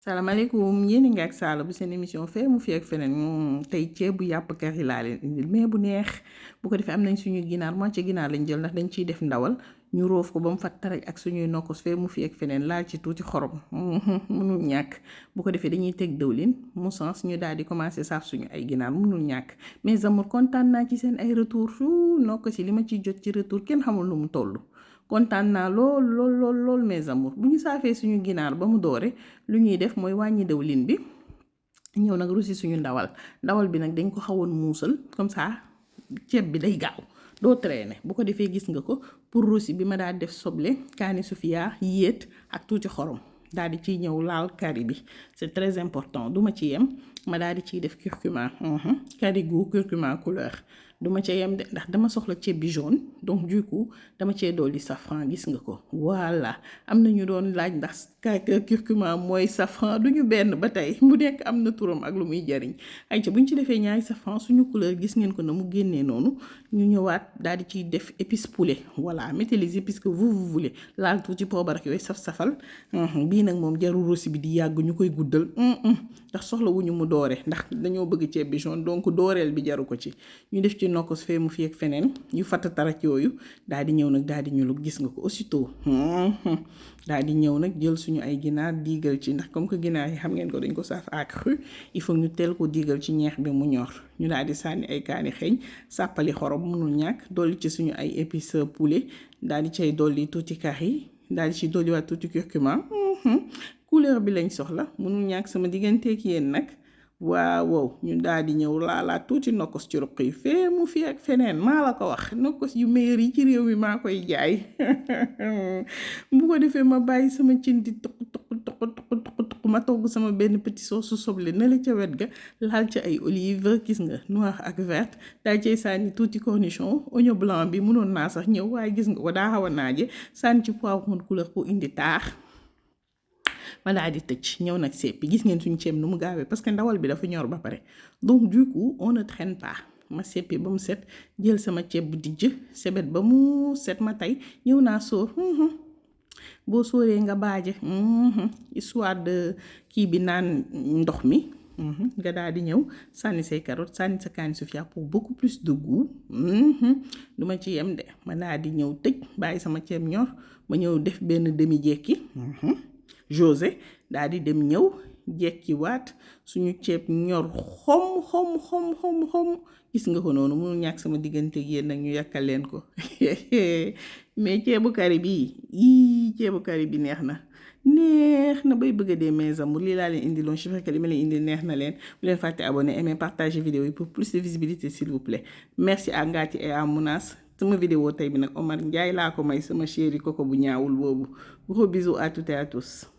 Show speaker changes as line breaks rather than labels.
salaamaaleykum yéen a ngi ak Sala bu seen émission fee mu fi ak feneen tey ceebu yàpp kari laa leen indil mais bu neex bu ko defee am nañ suñu ginaar moitié ginaar lañ jël ndax dañ ciy def ndawal ñu roof ko ba mu fat taraj ak suñuy nokkos fee mu fi ak feneen laal ci tuuti xorom mënul ñàkk bu ko defee dañuy teg dëwlin mu sens ñu daal di commencer saaf suñu ay ginaar mënul ñàkk mais amour kontaan naa ci seen ay retour nokkos yi li ma ciy jot ci retour kenn xamul lu mu toll. kontaan naa lool mes amours bu ñu saafee suñu ginaar ba mu doore lu ñuy def mooy wàññi dëwlin bi ñëw nag rusi suñu ndawal bi nag dañ ko xawoon muusal comme ça ceeb bi day gaaw doo traîner bu ko defee gis nga ko pour rosi bi ma daal def soble kaani sufia yéet ak tuuti xorom daal di ciy ñëw laal kari bi c'est très important duma ci yem ma daal di ciy def curcuma kari gu curcuma couleur duma ca yem de ndax dama soxla ceeb bi jaune donc du coup dama cee dolli safran gis nga ko voilà am na ñu doon laaj ndax curcuma mooy safran duñu benn ba tey bu nekk am na turam ak lu muy jariñ ay ca bu ñu ci defee ñaari safran suñu couleur gis ngeen ko na mu génnee noonu ñu ñëwaat daal di ciy def épice poulet voilà mettez les épices que vous voulez laal tuuti poobar ak yooyu saf-safal bii nag moom jarul rosi bi di yàgg ñu koy guddal ndax soxla wuñu mu doore ndax dañoo bëgg ceeb bi jaune donc dooreel bi jaru ko ci ñu def ci nokkos fee mu fi ak feneen yu fatt tarak yooyu daal di ñëw nag daal di ñulu gis nga ko aussitôt daal di ñëw nag jël suñu ay ginaar diigal ci ndax comme que ginaar yi xam ngeen ko dañ ko saaf à cru il faut ñu teel ko diigal ci ñeex bi mu ñor ñu daal di sànni ay kaani xeeñ sàppali xorom mënul ñàkk dolli ci suñu ay épices poulet daal di cay dolli tuuti curry daal di ci dolliwaat tuuti curcuma couleur bi lañ soxla mënul ñàkk sama digganteeg yéen nag waaw ñu daal di ñëw laalaat tuuti nokkos ci ruq yi fee mu fi ak feneen maa la ko wax nokkos yu meilleur yi ci réew mi maa koy jaay bu ko defee ma bàyyi sama cin di tuq ma togg sama benn petit sauce soble na la ca wet ga laal ca ay olive gis nga noir ak verte daal cay sànni tuuti cornichon oignon blanc bi mënoon naa sax ñëw waaye gis nga ko daa xaw a naaje sànni ci poivron couleur pour indi taax ma daal di tëj ñëw nag seppi gis ngeen suñu ceeb nu mu gaawee parce que ndawal bi dafa ñor ba pare donc du coup on ne traîne pas ma seppi ba mu set jël sama ceeb bu dijj sebet ba mu set ma tey ñëw naa sóor boo sóoree nga baaje histoire de kii bi naan ndox mi nga daal di ñëw sànni say carottes sànni sa kaani sufia pour beaucoup plus de goût duma ci yem de ma daal di ñëw tëj bàyyi sama ceeb ñor ma ñëw def benn demi jekki José daal di dem ñëw jekki waat suñu ceeb ñor xom gis nga ko noonu mënul ñàkk sama diggante yéen nag ñu yàkkal leen ko mais ceebu kari bi ceebu kari bi neex na bay bëgg a dee mes amours lii laa leen indiloon je sais que li ma leen indi neex na leen bu leen fàtte abonner aimer partager vidéo yi pour plus de visibilité s'il vous plaît merci à Ngati et à Mounas sama vidéo tey bi nag Omar Ndiaye laa ko may sama chéri koko bu ñaawul boobu gros bisous à toutes et à tous